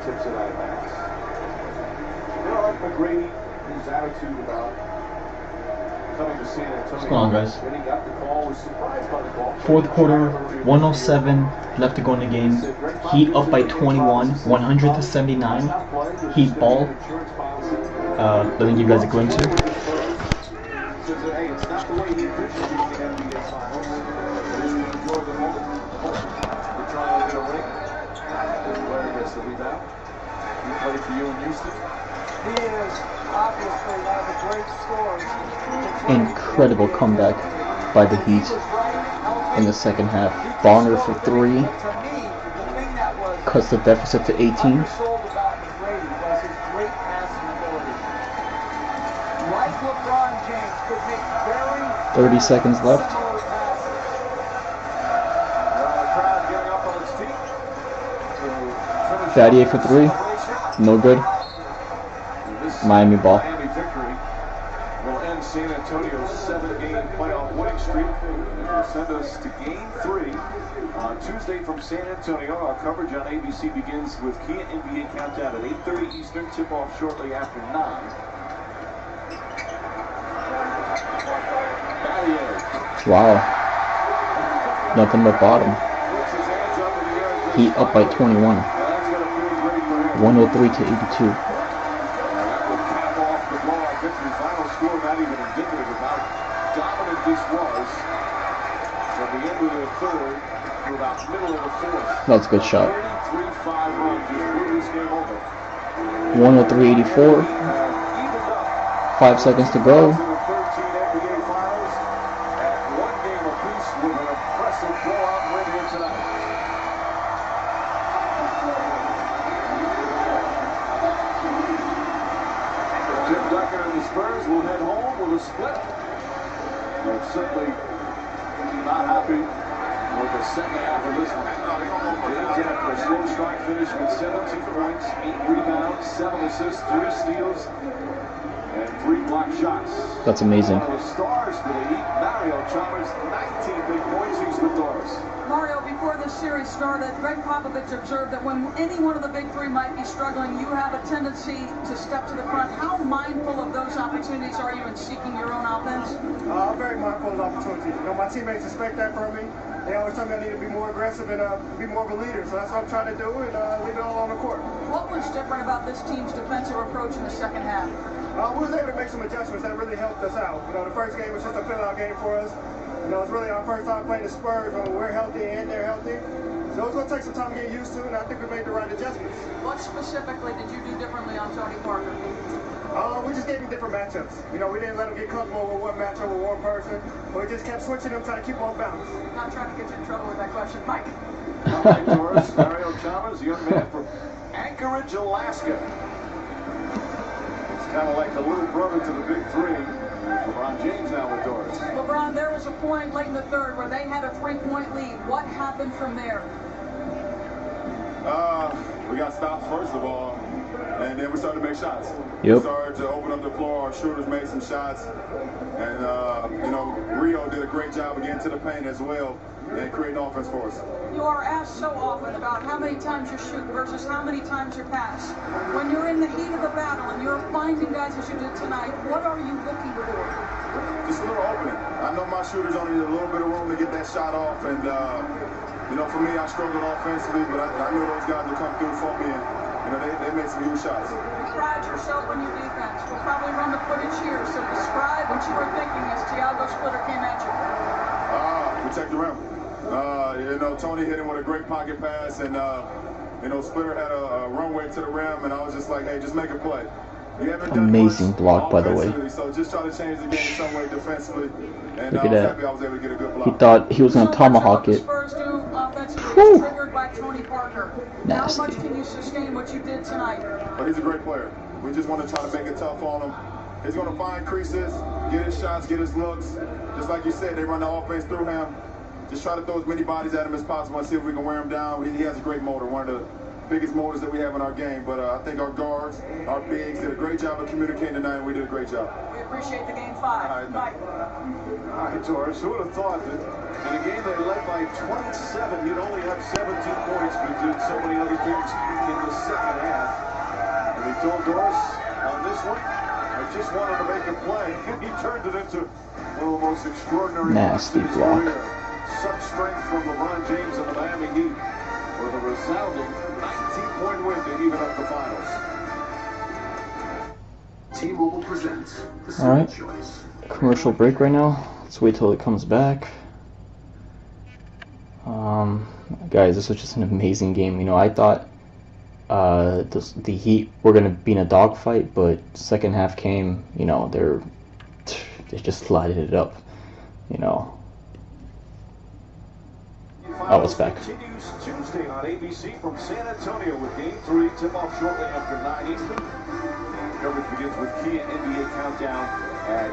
tips of that match. You know, like McGrady, his attitude about coming to San Antonio. What's going on, guys? When he got the call, was surprised by the call. Fourth quarter, 107 left to go in the game. Heat up by 21, 100-79. Heat ball. Let me give you guys a glimpse here. Hey, it's not the way he appreciated the NBA Finals. But he enjoyed the moment. We're trying to get a ring. Where gets the rebound. He played for you in Houston. He is obviously one of the great scorers. Incredible comeback by the Heat in the second half. Bonner for 3. Cuts the deficit to 18. 30 seconds left. Fattier for 3. No good. Miami ball. Miami victory will end San Antonio's 7-game playoff winning streak and will send us to Game 3 on Tuesday from San Antonio. Our coverage on ABC begins with key NBA countdown at 8:30 Eastern. Tip-off shortly after 9. Wow. Nothing but bottom. Heat up by 21. 103 to 82. Final score not even indicative of how dominant this was from the end of the third to about middle of the fourth. That's a good shot. 33-5 run just blew this game over. 103-84. 5 seconds to go. To the 13 NBA Finals at 1 game apiece with an impressive blowout win here tonight. Tim Duncan and the Spurs will head home with a split. They're simply not happy with the second half of this one. James after a slow start finish with 17 points, 8 rebounds, 7 assists, 3 steals, and 3 block shots. That's amazing. One of the stars for the Heat, Mario Chalmers, 19 big points. He's with Doris. Mario, before this series started, Greg Popovich observed that when any one of the big three might be struggling, you have a tendency to step to the front. How mindful of those opportunities are you in seeking your own offense? I'm very mindful of opportunities. You know, my teammates expect that from me. They always tell me I need to be more aggressive and be more of a leader. So that's what I'm trying to do and leave it all on the court. What was different about this team's defensive approach in the second half? We was able to make some adjustments that really helped us out. You know, the first game was just a fill-out game for us. You know, it's really our first time playing the Spurs when we're healthy and they're healthy. So it's going to take some time to get used to, and I think we made the right adjustments. What specifically did you do differently on Tony Parker? We just gave him different matchups. You know, we didn't let him get comfortable with one matchup with one person, but we just kept switching them, trying to keep on balance. Not trying to get you in trouble with that question, Mike. All right, Doris, Mario Chalmers, young man from Anchorage, Alaska. It's kind of like the little brother to the big three. LeBron James now with Doris. LeBron, there was a point late in the third where they had a 3-point lead. What happened from there? We got stops first of all, and then we started to make shots. Yep. We started to open up the floor. Our shooters made some shots, and you know, Rio did a great job of getting to the paint as well and creating offense for us. You are asked so often about how many times you shoot versus how many times you pass. When you're in the heat of the battle and you're finding guys as you did tonight, what are you looking for? Just a little opening. I know my shooters only need a little bit of room to get that shot off, and you know, for me, I struggled offensively, but I knew those guys would come through for me, and you know, they made some huge shots. You pride yourself on your defense. We'll probably run the footage here, so describe what you were thinking as Thiago Splitter came at you. Protect the rim. You know, Tony hit him with a great pocket pass, and you know, Splitter had a runway to the rim, and I was just like, hey, just make a play. Amazing block, by the way. So just try to change the game some way defensively, and Look I at was that. happy I was able to get a good block. He thought he was going to tomahawk it. Spurs do offensively Whew. is triggered by Tony Parker. Nasty. How much can you sustain what you did tonight? But he's a great player. We just want to try to make it tough on him. He's going to find creases, get his shots, get his looks. Just like you said, they run the offense through him. Just try to throw as many bodies at him as possible and see if we can wear him down. He has a great motor, one of the biggest motors that we have in our game. But I think our guards, our bigs, did a great job of communicating tonight, and we did a great job. We appreciate the game 5. All right, Mike. All right, Doris, who would have thought that in a game they led by 27, you'd only have 17 points but did so many other things in the second half. And he told Doris on this one, I just wanted to make a play. He turned it into one of the most extraordinary nasty in his block. career. Such strength from LeBron James and the Miami Heat with a resounding 19-point win to even up the finals. T-Mobile presents the All right. choice. Commercial break right now. Let's wait till it comes back. Guys, this was just an amazing game. You know, I thought the Heat were gonna be in a dogfight, but second half came. You know, they just lighted it up. You know. Oh, it's back. Continues Tuesday on ABC from San Antonio with Game 3 tip-off shortly after 9 Eastern. Coverage begins with Kia NBA Countdown at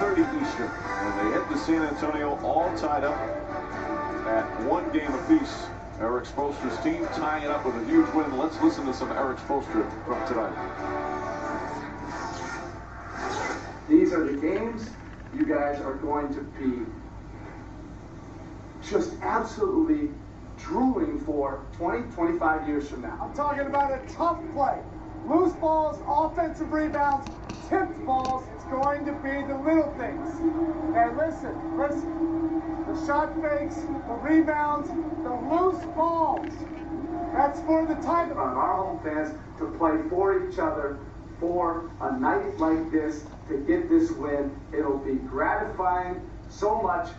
8:30 Eastern. When they head to San Antonio, all tied up at one game apiece. Eric Spoelstra's team tying it up with a huge win. Let's listen to some Eric Spoelstra from tonight. These are the games you guys are going to be just absolutely drooling for 20, 25 years from now. I'm talking about a tough play. Loose balls, offensive rebounds, tipped balls. It's going to be the little things. Hey, listen. The shot fakes, the rebounds, the loose balls. That's for the title. On our home fans to play for each other for a night like this, to get this win. It'll be gratifying so much.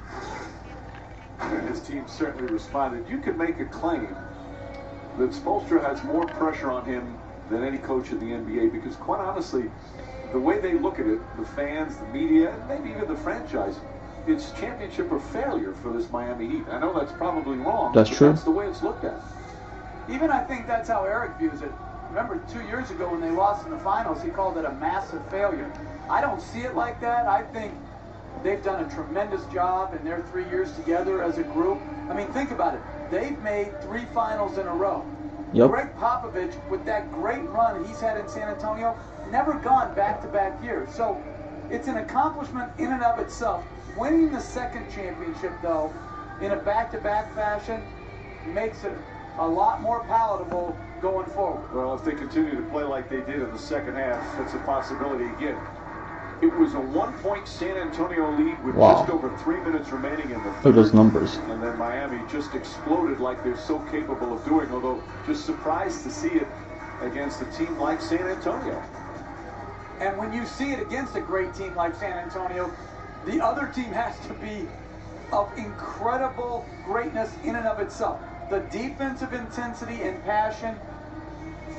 And his team certainly responded. You could make a claim that Spoelstra has more pressure on him than any coach in the NBA because, quite honestly, the way they look at it, the fans, the media, and maybe even the franchise, it's championship or failure for this Miami Heat. I know that's probably wrong. That's true. That's the way it's looked at. Even I think that's how Eric views it. Remember 2 years ago when they lost in the finals, he called it a massive failure. I don't see it like that. I think they've done a tremendous job in their 3 years together as a group. I mean, think about it. They've made 3 finals in a row. Yep. Greg Popovich, with that great run he's had in San Antonio, never gone back-to-back years. So it's an accomplishment in and of itself. Winning the second championship, though, in a back-to-back fashion, makes it a lot more palatable going forward. Well, if they continue to play like they did in the second half, it's a possibility again. It was a 1-point San Antonio lead with just over 3 minutes remaining in the third. Look at those numbers. And then Miami just exploded like they're so capable of doing, although just surprised to see it against a team like San Antonio. And when you see it against a great team like San Antonio, the other team has to be of incredible greatness in and of itself. The defensive intensity and passion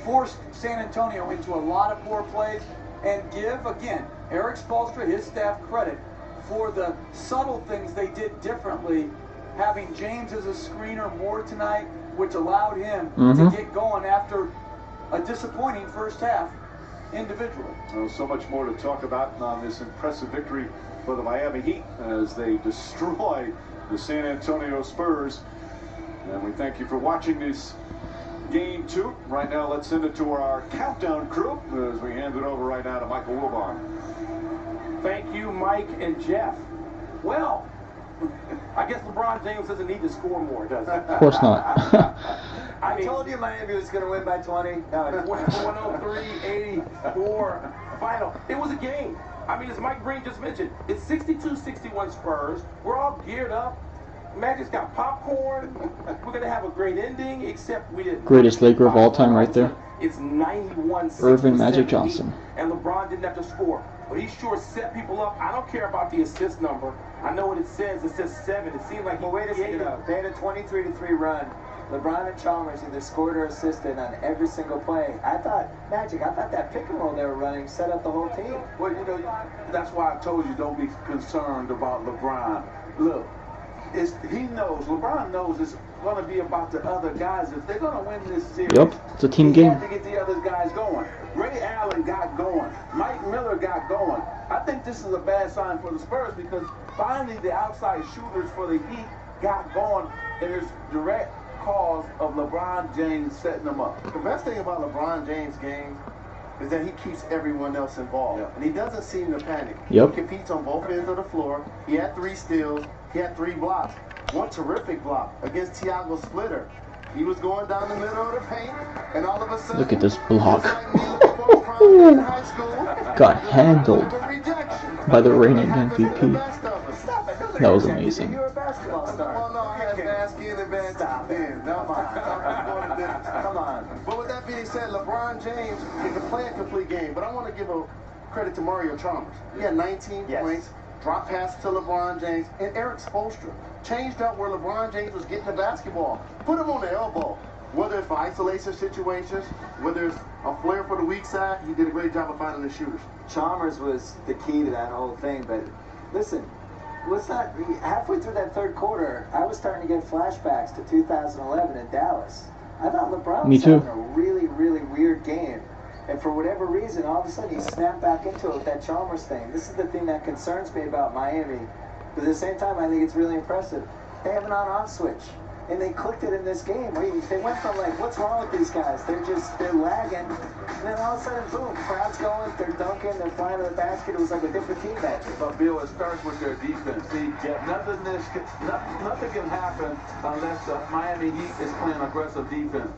forced San Antonio into a lot of poor plays, and give, again, Eric Spoelstra, his staff, credit for the subtle things they did differently, having James as a screener more tonight, which allowed him to get going after a disappointing first half individually. Well, so much more to talk about on this impressive victory for the Miami Heat as they destroy the San Antonio Spurs. And we thank you for watching this Game 2. Right now, let's send it to our countdown crew as we hand it over right now to Michael Wilbon. Thank you, Mike and Jeff. Well, I guess LeBron James doesn't need to score more, does he? Of course not. I told you Miami was going to win by 20. No, it's 103-84 final. It was a game. I mean, as Mike Breen just mentioned, it's 62-61 Spurs. We're all geared up. Magic's got popcorn. We're going to have a great ending, except we didn't. Greatest Laker of all time right there. It's 91-67. Irvin Magic Johnson. And LeBron didn't have to score. But he sure set people up. I don't care about the assist number. I know what it says. It says 7. It seems like well, wait a second. They had a 23-3 run. LeBron and Chalmers either scored or assisted on every single play. I thought that pick and roll they were running set up the whole team. Well, you know, that's why I told you don't be concerned about LeBron. Look, LeBron knows it's going to be about the other guys. If they're going to win this series, it's a team game. He had to get the other guys going. Ray Allen got going. Mike Miller got going. I think this is a bad sign for the Spurs because finally the outside shooters for the Heat got going, and it's direct cause of LeBron James setting them up. The best thing about LeBron James' game is that he keeps everyone else involved. And he doesn't seem to panic. He competes on both ends of the floor. He had 3 steals. He had 3 blocks. One terrific block against Thiago Splitter. He was going down the middle of the paint, and all of a sudden, look at this block. like Got handled by the reigning MVP. That was amazing. You're a basketball star. Well, no, I had bad skin and bad teeth. Come on. But with that being said, LeBron James, he can play a complete game, but I want to give a credit to Mario Chalmers. He had 19 points, drop pass to LeBron James, and Eric Spoelstra changed up where LeBron James was getting the basketball. Put him on the elbow. Whether it's for isolation situations, whether it's a flare for the weak side, he did a great job of finding the shooters. Chalmers was the key to that whole thing, but listen, halfway through that third quarter, I was starting to get flashbacks to 2011 in Dallas. I thought LeBron was having a really, really weird game. And for whatever reason, all of a sudden he snapped back into it with that Chalmers thing. This is the thing that concerns me about Miami. But at the same time, I think it's really impressive. They have an on-off switch. And they clicked it in this game. They went from like, what's wrong with these guys? They're lagging. And then all of a sudden, boom, crowd's going, they're dunking, they're flying to the basket. It was like a different team match. But Bill, it starts with their defense. See, nothing can happen unless the Miami Heat is playing aggressive defense.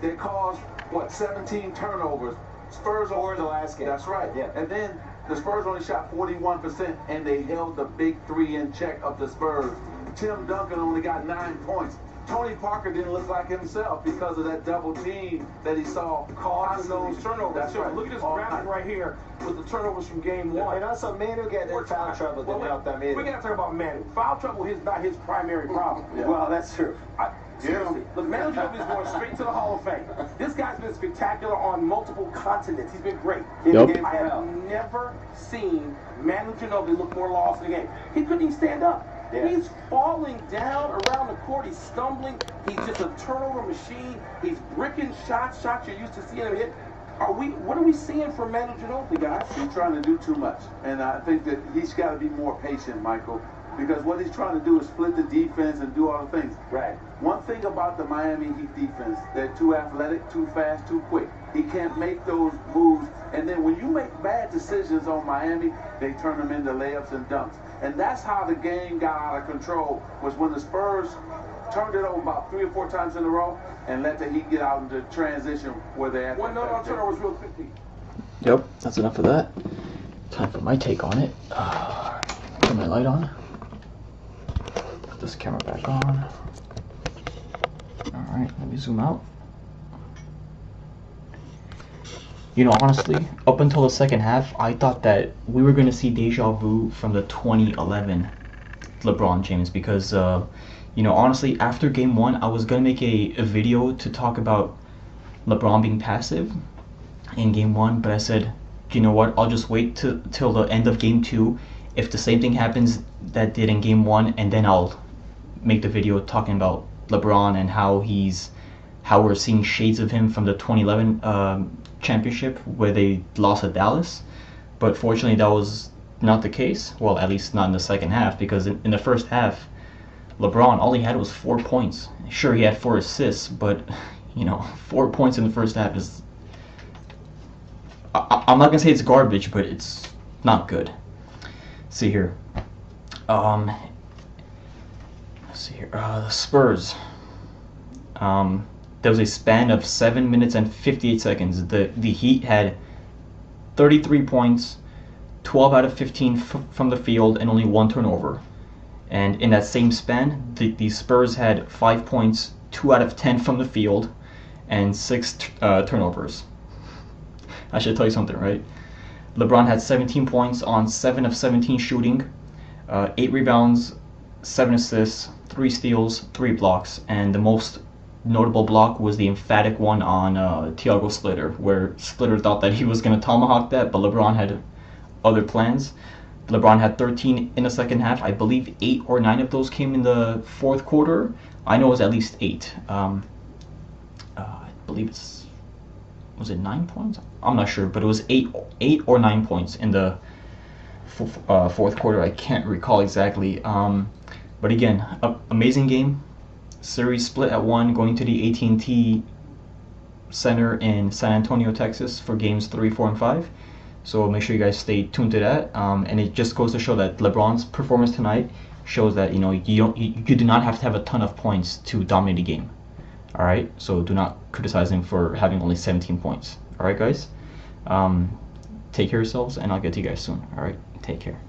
They caused, 17 turnovers. Spurs over the last game. That's right. Yeah. And then the Spurs only shot 41%, and they held the big three in check of the Spurs. Tim Duncan only got 9 points. Tony Parker didn't look like himself because of that double team that he saw causing those turnovers. That's right. Look at this graphic right here with the turnovers from game one. And also, Manu getting in foul trouble didn't help them either. We got to talk about Manu. Foul trouble is not his primary problem. Well, that's true. Seriously, look, Manu Ginobili is going straight to the Hall of Fame. This guy's been spectacular on multiple continents. He's been great. I have never seen Manu Ginobili look more lost in a game. He couldn't even stand up. Yeah. He's falling down around the court. He's stumbling. He's just a turnover machine. He's bricking shots you're used to seeing him hit. What are we seeing from Manu Ginobili, guys? He's trying to do too much. And I think that he's got to be more patient, Michael, because what he's trying to do is split the defense and do all the things. Right. One thing about the Miami Heat defense, they're too athletic, too fast, too quick. He can't make those moves. And then when you make bad decisions on Miami, they turn them into layups and dunks. And that's how the game got out of control, was when the Spurs turned it over about 3 or 4 times in a row and let the Heat get out into transition where they're at. One note on turnovers real quickly. Yep, that's enough of that. Time for my take on it. Put my light on. Put this camera back on. Alright, let me zoom out. You know, honestly, up until the second half, I thought that we were going to see deja vu from the 2011 LeBron James because, you know, honestly, after game 1, I was going to make a video to talk about LeBron being passive in game 1, but I said, you know what, I'll just wait till the end of game 2. If the same thing happens that did in game 1, and then I'll make the video talking about LeBron and how we're seeing shades of him from the 2011 championship where they lost at Dallas. But fortunately that was not the case, well, at least not in the second half, because in the first half LeBron, all he had was 4 points. Sure, he had 4 assists, but you know, 4 points in the first half is, I'm not gonna say it's garbage, but it's not good. Let's see here. Let's see here. The Spurs. There was a span of 7 minutes and 58 seconds. The Heat had 33 points, 12 out of 15 from the field, and only 1 turnover. And in that same span, the Spurs had 5 points, 2 out of 10 from the field, and 6 turnovers. I should tell you something, right? LeBron had 17 points on 7 of 17 shooting, 8 rebounds, 7 assists, 3 steals, 3 blocks, and the most notable block was the emphatic one on Thiago Splitter, where Splitter thought that he was going to tomahawk that, but LeBron had other plans. LeBron had 13 in the second half. I believe 8 or 9 of those came in the fourth quarter. I know it was at least 8. I believe was it 9 points? I'm not sure, but it was 8 or 9 points in the fourth quarter. I can't recall exactly. But again, amazing game. Series split at 1, going to the AT&T Center in San Antonio, Texas for games 3, 4, and 5. So make sure you guys stay tuned to that. And it just goes to show that LeBron's performance tonight shows that, you know, you do not have to have a ton of points to dominate a game. All right, so do not criticize him for having only 17 points. All right, guys. Take care of yourselves, and I'll get to you guys soon. All right, take care.